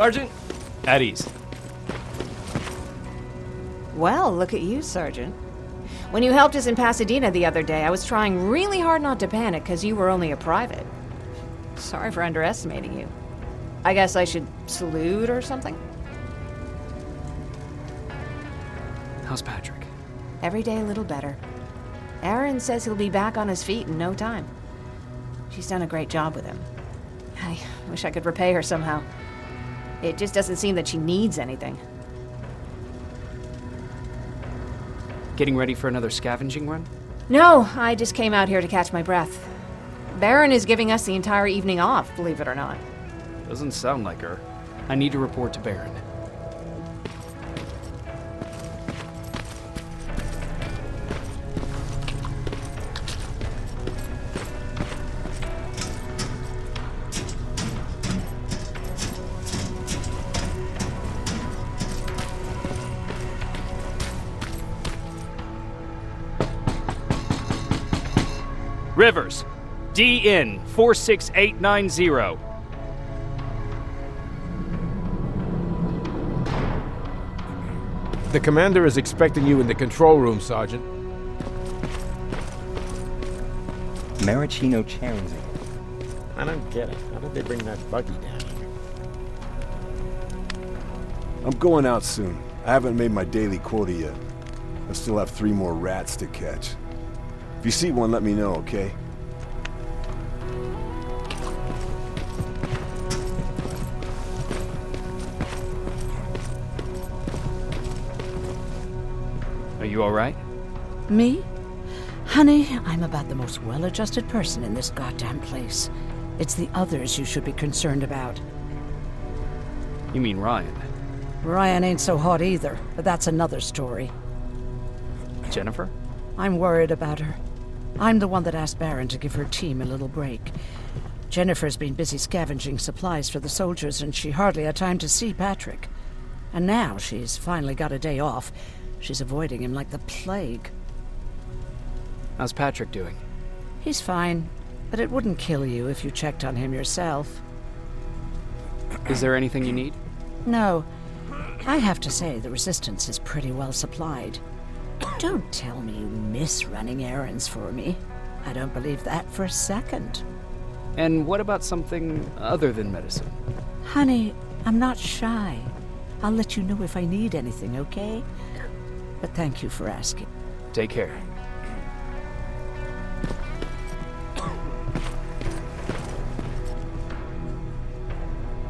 Sergeant, at ease. Well, look at you, Sergeant. When you helped us in Pasadena the other day, I was trying really hard not to panic because you were only a private. Sorry for underestimating you. I guess I should salute or something? How's Patrick? Every day a little better. Aaron says he'll be back on his feet in no time. She's done a great job with him. I wish I could repay her somehow. It just doesn't seem that she needs anything. Getting ready for another scavenging run? No, I just came out here to catch my breath. Baron is giving us the entire evening off, believe it or not. Doesn't sound like her. I need to report to Baron. Rivers, DN 46890. The commander is expecting you in the control room, Sergeant. Maraschino Cherries. I don't get it. How did they bring that buggy down here? I'm going out soon. I haven't made my daily quota yet. I still have 3 more rats to catch. If you see one, let me know, okay? Are you all right? Me? Honey, I'm about the most well-adjusted person in this goddamn place. It's the others you should be concerned about. You mean Ryan? Ryan ain't so hot either, but that's another story. Jennifer? I'm worried about her. I'm the one that asked Baron to give her team a little break. Jennifer's been busy scavenging supplies for the soldiers, and she hardly had time to see Patrick. And now she's finally got a day off. She's avoiding him like the plague. How's Patrick doing? He's fine, but it wouldn't kill you if you checked on him yourself. Is there anything you need? No. I have to say the Resistance is pretty well supplied. Don't tell me you miss running errands for me. I don't believe that for a second. And what about something other than medicine? Honey, I'm not shy. I'll let you know if I need anything, okay? But thank you for asking. Take care.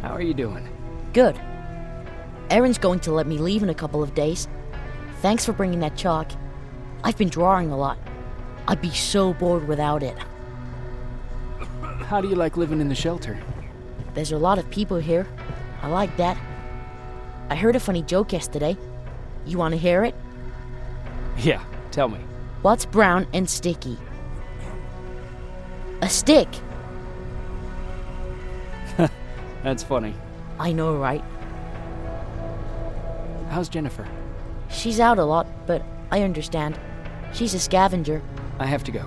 How are you doing? Good. Erin's going to let me leave in a couple of days. Thanks for bringing that chalk. I've been drawing a lot. I'd be so bored without it. How do you like living in the shelter? There's a lot of people here. I like that. I heard a funny joke yesterday. You want to hear it? Yeah, tell me. What's brown and sticky? A stick! That's funny. I know, right? How's Jennifer? She's out a lot, but I understand. She's a scavenger. I have to go.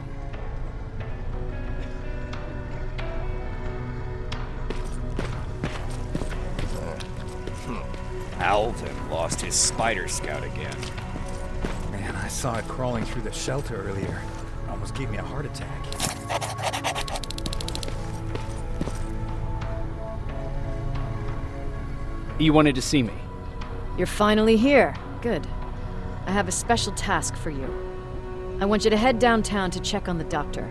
Alvin lost his spider scout again. Man, I saw it crawling through the shelter earlier. Almost gave me a heart attack. You wanted to see me? You're finally here. Good. I have a special task for you. I want you to head downtown to check on the doctor.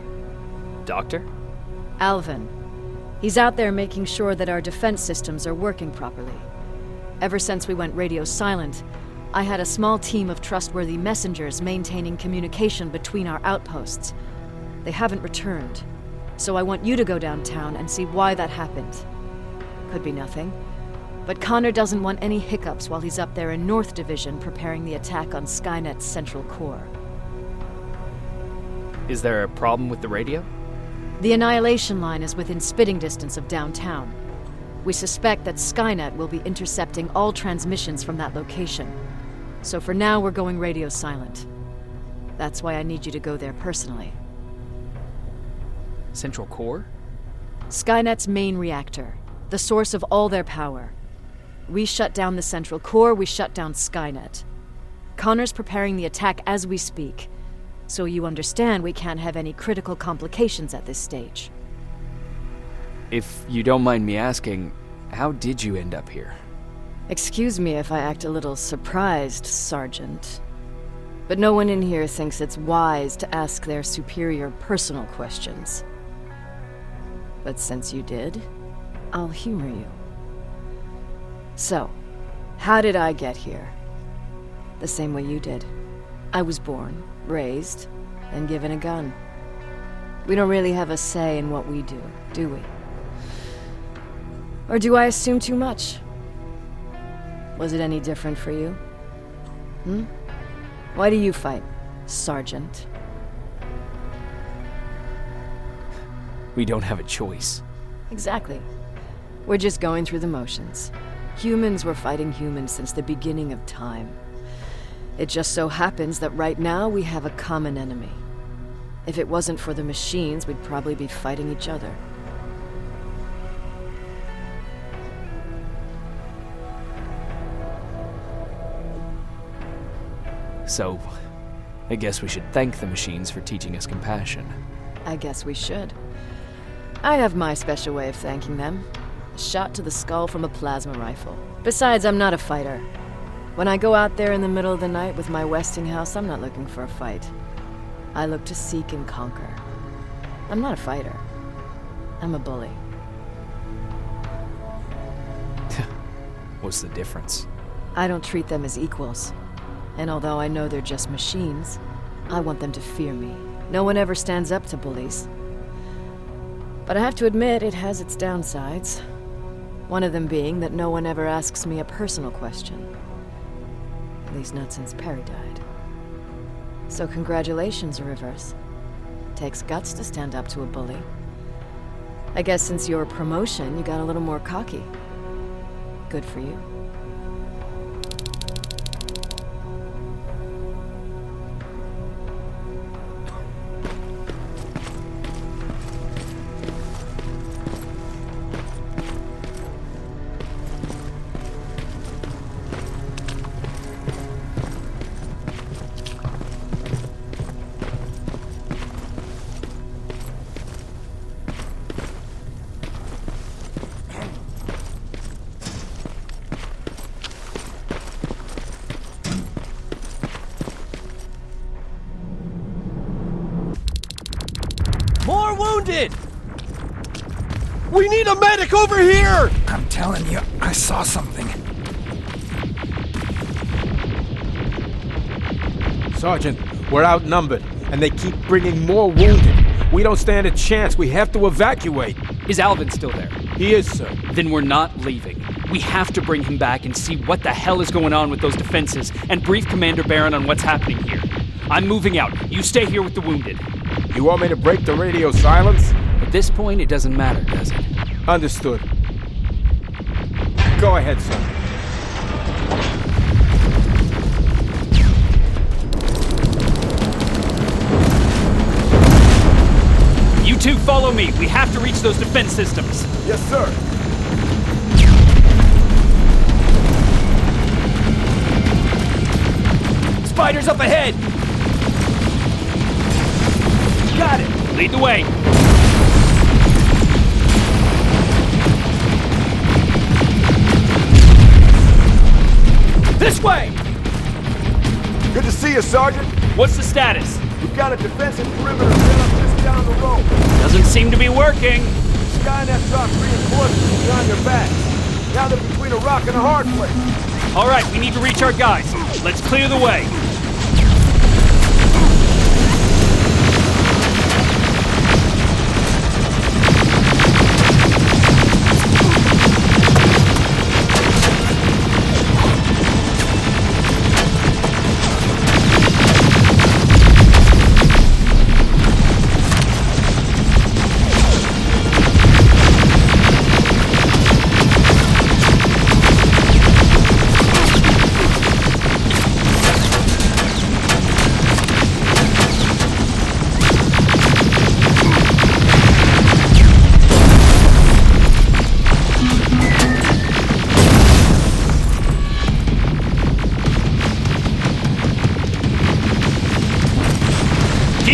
Doctor? Alvin. He's out there making sure that our defense systems are working properly. Ever since we went radio silent, I had a small team of trustworthy messengers maintaining communication between our outposts. They haven't returned, so I want you to go downtown and see why that happened. Could be nothing, but Connor doesn't want any hiccups while he's up there in North Division preparing the attack on Skynet's central core. Is there a problem with the radio? The Annihilation Line is within spitting distance of downtown. We suspect that Skynet will be intercepting all transmissions from that location. So for now, we're going radio silent. That's why I need you to go there personally. Central core? Skynet's main reactor, the source of all their power. We shut down the central core, we shut down Skynet. Connor's preparing the attack as we speak, so you understand we can't have any critical complications at this stage. If you don't mind me asking, how did you end up here? Excuse me if I act a little surprised, Sergeant. But no one in here thinks it's wise to ask their superior personal questions. But since you did, I'll humor you. So, how did I get here? The same way you did. I was born, raised, and given a gun. We don't really have a say in what we do we? Or do I assume too much? Was it any different for you? Why do you fight, Sergeant? We don't have a choice. Exactly. We're just going through the motions. Humans were fighting humans since the beginning of time. It just so happens that right now we have a common enemy. If it wasn't for the machines, we'd probably be fighting each other. So, I guess we should thank the machines for teaching us compassion. I guess we should. I have my special way of thanking them. A shot to the skull from a plasma rifle. Besides, I'm not a fighter. When I go out there in the middle of the night with my Westinghouse, I'm not looking for a fight. I look to seek and conquer. I'm not a fighter. I'm a bully. What's the difference? I don't treat them as equals. And although I know they're just machines, I want them to fear me. No one ever stands up to bullies. But I have to admit, it has its downsides. One of them being that no one ever asks me a personal question. At least not since Perry died. So congratulations, Rivers. Takes guts to stand up to a bully. I guess since your promotion, you got a little more cocky. Good for you. More wounded! We need a medic over here! I'm telling you, I saw something. Sergeant, we're outnumbered, and they keep bringing more wounded. We don't stand a chance. We have to evacuate. Is Alvin still there? He is, sir. Then we're not leaving. We have to bring him back and see what the hell is going on with those defenses, and brief Commander Barron on what's happening here. I'm moving out. You stay here with the wounded. You want me to break the radio silence? At this point, it doesn't matter, does it? Understood. Go ahead, sir. You two follow me. We have to reach those defense systems. Yes, sir. Spiders up ahead! Got it! Lead the way! This way! Good to see you, Sergeant. What's the status? We've got a defensive perimeter set up just down the road. Doesn't seem to be working. Skynet dropped reinforcements behind their backs. Now they're between a rock and a hard place. All right, we need to reach our guys. Let's clear the way.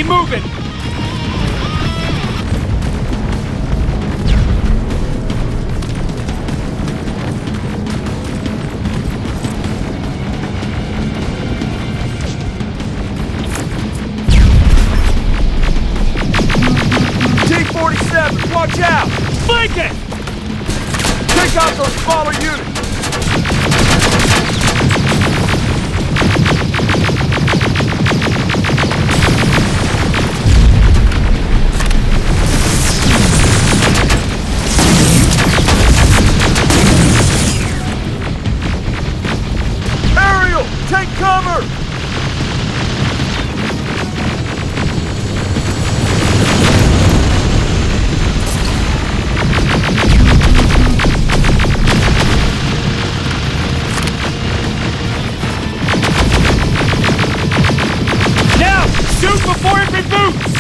moving! T-47, watch out! Flank it! Take out those smaller units! Aerial, take cover! Now! Shoot before it reboots!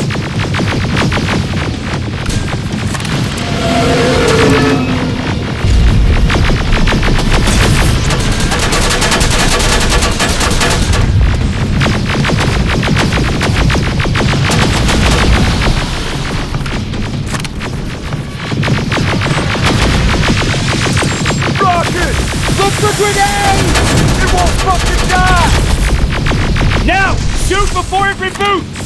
Rocket! Look for grenades! It won't fucking die! Now! Shoot before it reboots!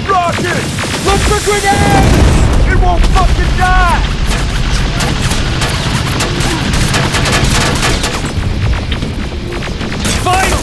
Rocket! Look for grenades! It won't fucking die! Final!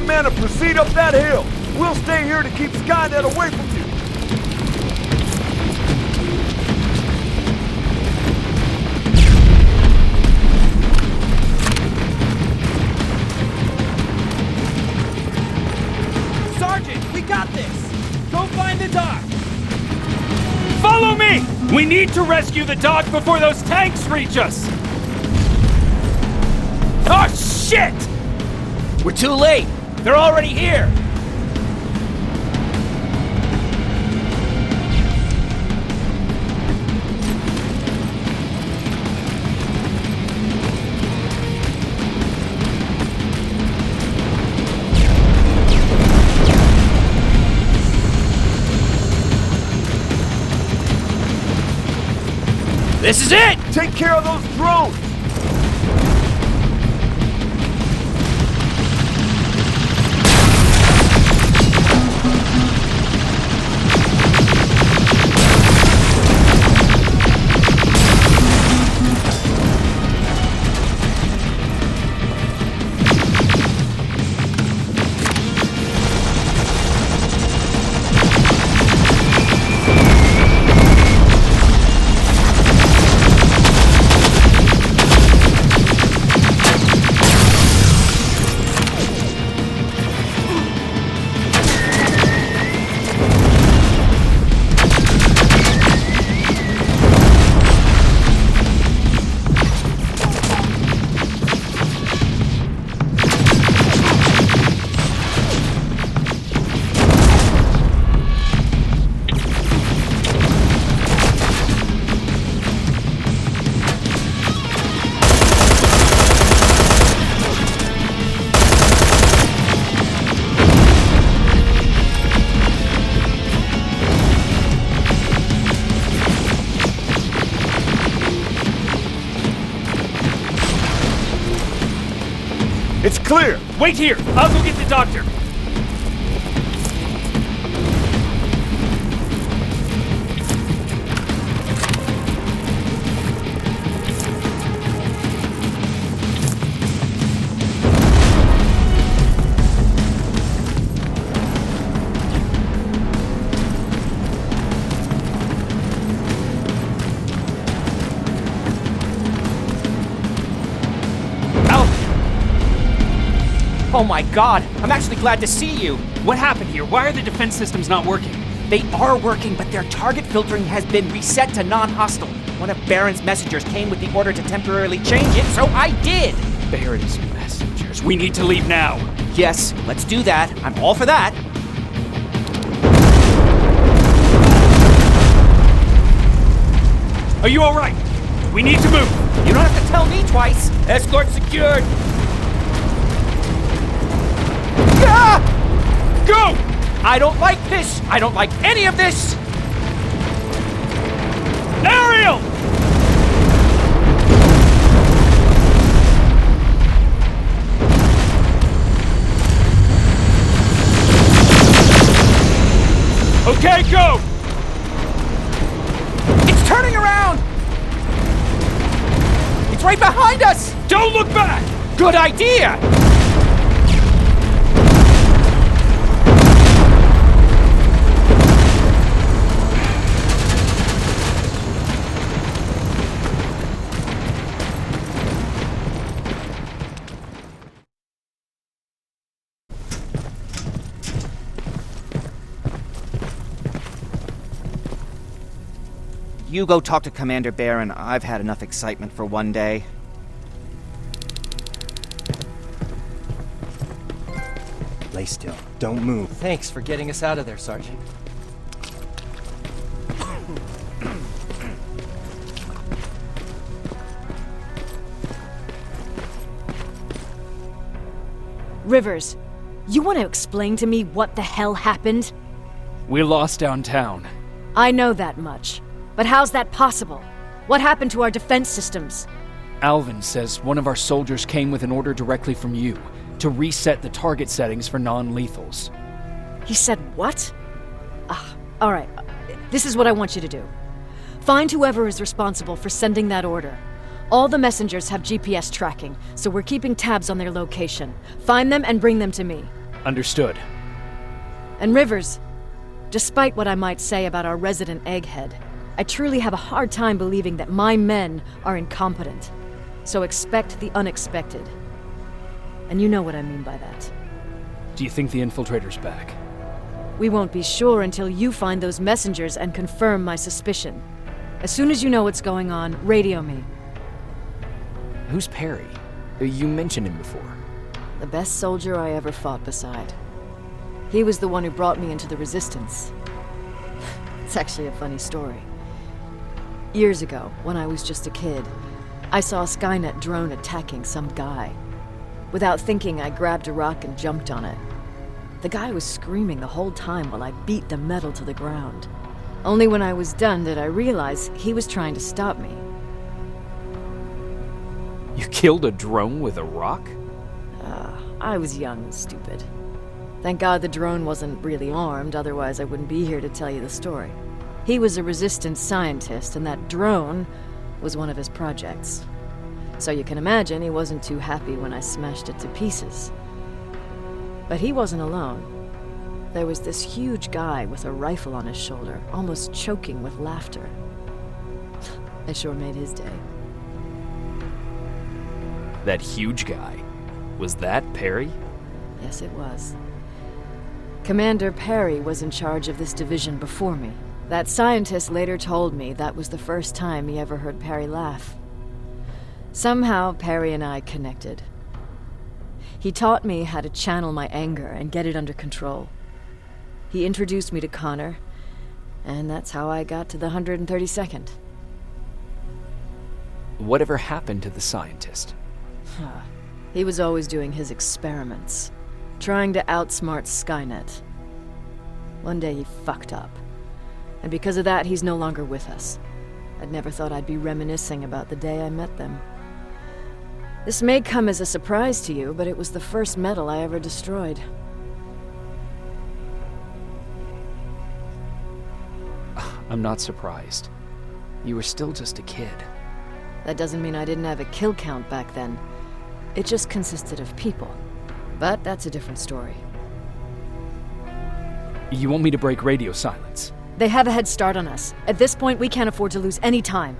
my men and proceed up that hill. We'll stay here to keep Skynet away from you. Sergeant, we got this! Go find the dog! Follow me! We need to rescue the dog before those tanks reach us! Oh, shit! We're too late! They're already here! This is it! Take care of those drones! It's clear! Wait here! I'll go get the doctor! Oh my god, I'm actually glad to see you! What happened here? Why are the defense systems not working? They are working, but their target filtering has been reset to non-hostile. One of Baron's messengers came with the order to temporarily change it, so I did! Baron's messengers. We need to leave now. Yes, let's do that. I'm all for that. Are you alright? We need to move. You don't have to tell me twice. Escort secured. Ah! Go! I don't like this! I don't like any of this! Ariel! Okay, go! It's turning around! It's right behind us! Don't look back! Good idea! You go talk to Commander Baron. I've had enough excitement for one day. Lay still. Don't move. Thanks for getting us out of there, Sergeant. Rivers, you want to explain to me what the hell happened? We lost downtown. I know that much. But how's that possible? What happened to our defense systems? Alvin says one of our soldiers came with an order directly from you to reset the target settings for non-lethals. He said what? All right. This is what I want you to do. Find whoever is responsible for sending that order. All the messengers have GPS tracking, so we're keeping tabs on their location. Find them and bring them to me. Understood. And Rivers, despite what I might say about our resident egghead, I truly have a hard time believing that my men are incompetent. So expect the unexpected. And you know what I mean by that. Do you think the infiltrator's back? We won't be sure until you find those messengers and confirm my suspicion. As soon as you know what's going on, radio me. Who's Perry? You mentioned him before. The best soldier I ever fought beside. He was the one who brought me into the Resistance. It's actually a funny story. Years ago, when I was just a kid, I saw a Skynet drone attacking some guy. Without thinking, I grabbed a rock and jumped on it. The guy was screaming the whole time while I beat the metal to the ground. Only when I was done did I realize he was trying to stop me. You killed a drone with a rock? I was young and stupid. Thank God the drone wasn't really armed, otherwise I wouldn't be here to tell you the story. He was a Resistance scientist, and that drone was one of his projects. So you can imagine he wasn't too happy when I smashed it to pieces. But he wasn't alone. There was this huge guy with a rifle on his shoulder, almost choking with laughter. I sure made his day. That huge guy. Was that Perry? Yes, it was. Commander Perry was in charge of this division before me. That scientist later told me that was the first time he ever heard Perry laugh. Somehow, Perry and I connected. He taught me how to channel my anger and get it under control. He introduced me to Connor, and that's how I got to the 132nd. Whatever happened to the scientist? He was always doing his experiments, trying to outsmart Skynet. One day he fucked up, and because of that, he's no longer with us. I'd never thought I'd be reminiscing about the day I met them. This may come as a surprise to you, but it was the first metal I ever destroyed. I'm not surprised. You were still just a kid. That doesn't mean I didn't have a kill count back then. It just consisted of people. But that's a different story. You want me to break radio silence? They have a head start on us. At this point, we can't afford to lose any time.